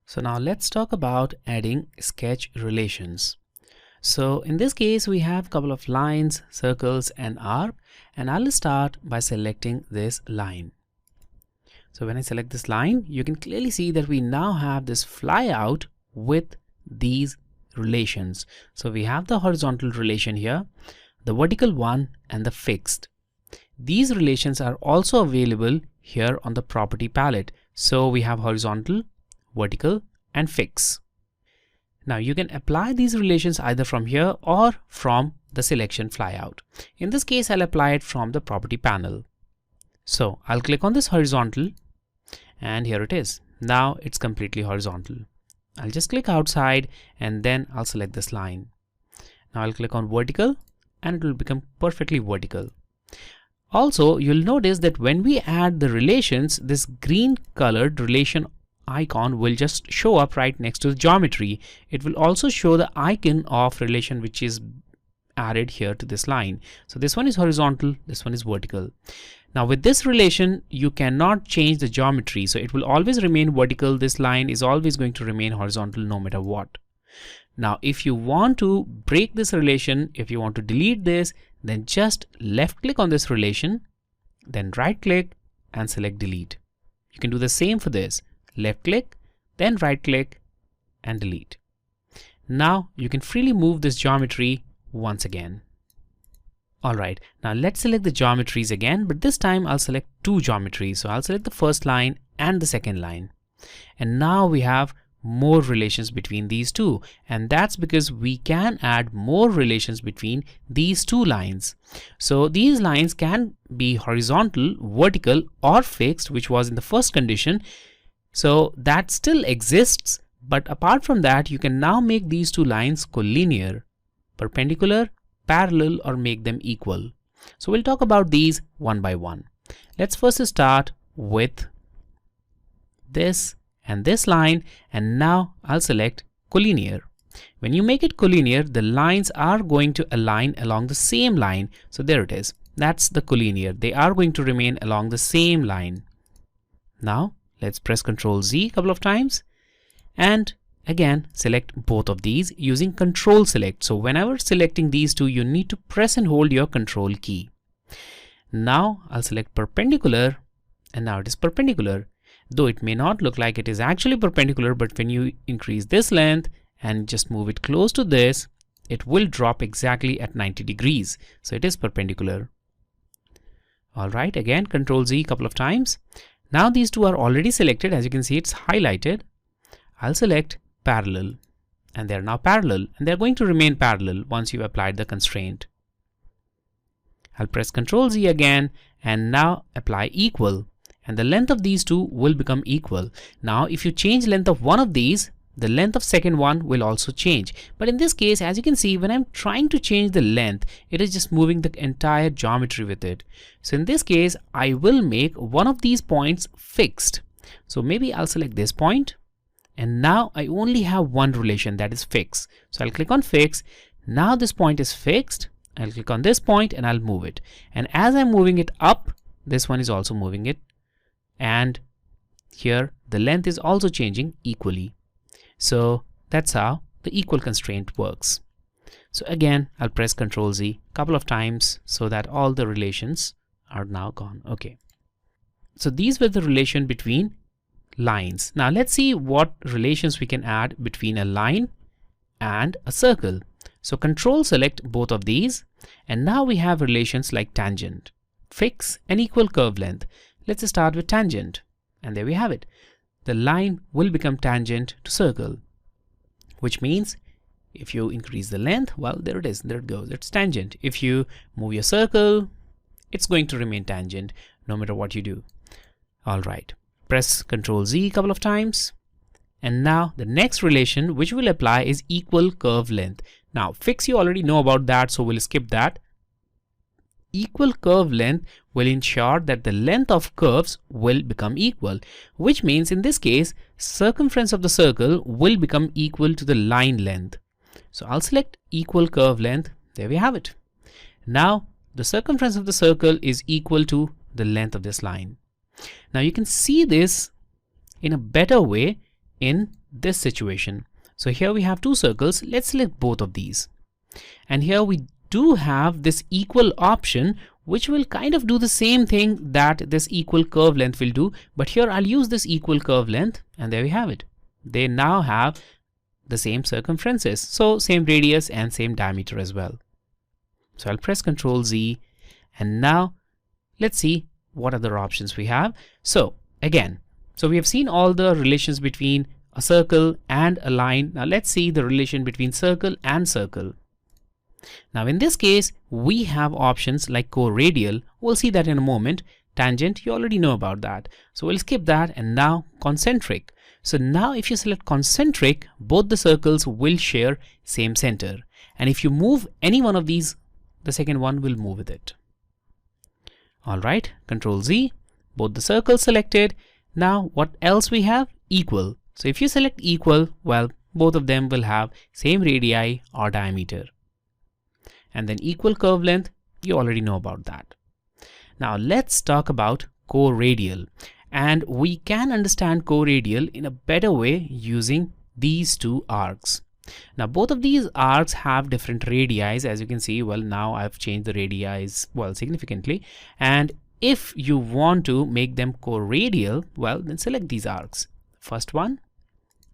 So now let's talk about adding sketch relations. So in this case, we have a couple of lines, circles and arc, and I'll start by selecting this line. So when I select this line, you can clearly see that we now have this flyout with these relations. So we have the horizontal relation here, the vertical one and the fixed. These relations are also available here on the property palette. So we have horizontal, vertical and fix. Now you can apply these relations either from here or from the selection flyout. In this case, I'll apply it from the property panel. So I'll click on this horizontal and here it is. Now it's completely horizontal. I'll just click outside and then I'll select this line. Now I'll click on vertical and it will become perfectly vertical. Also, you'll notice that when we add the relations, this green colored relation icon will just show up right next to the geometry. It will also show the icon of relation which is added here to this line. So this one is horizontal, this one is vertical. Now with this relation, you cannot change the geometry. So it will always remain vertical. This line is always going to remain horizontal no matter what. Now if you want to break this relation, if you want to delete this, then just left click on this relation, then right click and select delete. You can do the same for this. Left click, then right click and delete. Now you can freely move this geometry once again. Alright, now let's select the geometries again, but this time I'll select two geometries. So I'll select the first line and the second line. And now we have more relations between these two, and that's because we can add more relations between these two lines. So these lines can be horizontal, vertical or fixed, which was in the first condition. So that still exists, but apart from that, you can now make these two lines collinear, perpendicular, parallel or make them equal. So we'll talk about these one by one. Let's first start with this and this line, and now I'll select collinear. When you make it collinear, the lines are going to align along the same line. So there it is. That's the collinear. They are going to remain along the same line. Now let's press Ctrl Z a couple of times and again select both of these using Control Select. So whenever selecting these two, you need to press and hold your Control key. Now I'll select perpendicular and now it is perpendicular. Though it may not look like it is actually perpendicular, but when you increase this length and just move it close to this, it will drop exactly at 90 degrees. So it is perpendicular. Alright, again Ctrl Z a couple of times. Now these two are already selected. As you can see, it's highlighted. I'll select parallel and they're now parallel and they're going to remain parallel once you've applied the constraint. I'll press Ctrl Z again and now apply equal. And the length of these two will become equal. Now if you change length of one of these, the length of second one will also change. But in this case, as you can see, when I'm trying to change the length, it is just moving the entire geometry with it. So in this case, I will make one of these points fixed. So maybe I'll select this point and now I only have one relation, that is fix. So I'll click on fix. Now this point is fixed. I'll click on this point and I'll move it. And as I'm moving it up, this one is also moving it. And here the length is also changing equally. So that's how the equal constraint works. So again, I'll press Ctrl Z a couple of times so that all the relations are now gone. Okay. So these were the relation between lines. Now let's see what relations we can add between a line and a circle. So Control select both of these and now we have relations like tangent, fix and equal curve length. Let's start with tangent and there we have it. The line will become tangent to circle, which means if you increase the length, well, there it is, there it goes, it's tangent. If you move your circle, it's going to remain tangent no matter what you do. All right, press Ctrl Z a couple of times. And now the next relation which will apply is equal curve length. Now fix, you already know about that, so we'll skip that. Equal curve length will ensure that the length of curves will become equal, which means in this case, circumference of the circle will become equal to the line length. So I'll select equal curve length. There we have it. Now the circumference of the circle is equal to the length of this line. Now you can see this in a better way in this situation. So here we have two circles. Let's select both of these. And here we do have this equal option, which will kind of do the same thing that this equal curve length will do. But here I'll use this equal curve length, and there we have it. They now have the same circumferences. So same radius and same diameter as well. So I'll press Ctrl Z, and now let's see what other options we have. So again, so we have seen all the relations between a circle and a line. Now let's see the relation between circle and circle. Now in this case, we have options like co-radial. We'll see that in a moment. Tangent, you already know about that. So we'll skip that, and now concentric. So now if you select concentric, both the circles will share same center. And if you move any one of these, the second one will move with it. All right, Ctrl Z, both the circles selected. Now what else we have? Equal. So if you select equal, well, both of them will have same radii or diameter. And then equal curve length, you already know about that. Now let's talk about co-radial. And we can understand co-radial in a better way using these two arcs. Now both of these arcs have different radii, as you can see. Well, now I've changed the radii, well, significantly. And if you want to make them co-radial, well, then select these arcs. First one,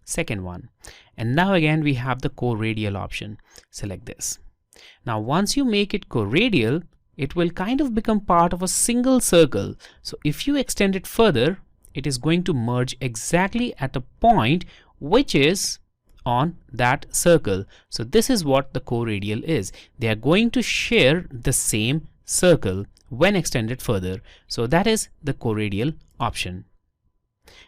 second one. And now again we have the co-radial option. Select this. Now once you make it co-radial, it will kind of become part of a single circle. So if you extend it further, it is going to merge exactly at a point which is on that circle. So this is what the co-radial is. They are going to share the same circle when extended further. So that is the co-radial option.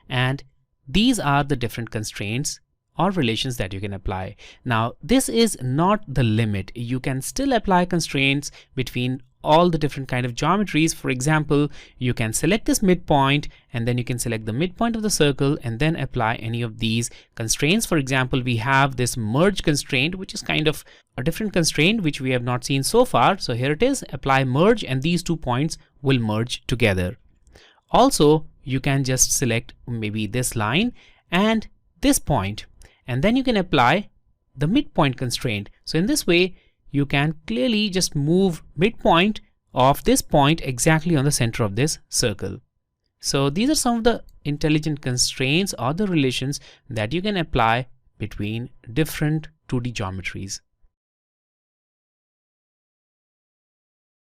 And these are the different constraints or relations that you can apply. Now this is not the limit. You can still apply constraints between all the different kind of geometries. For example, you can select this midpoint, and then you can select the midpoint of the circle and then apply any of these constraints. For example, we have this merge constraint, which is kind of a different constraint which we have not seen so far. So here it is, apply merge, and these 2 points will merge together. Also, you can just select maybe this line and this point, and then you can apply the midpoint constraint. So in this way, you can clearly just move midpoint of this point exactly on the center of this circle. So these are some of the intelligent constraints or the relations that you can apply between different 2D geometries.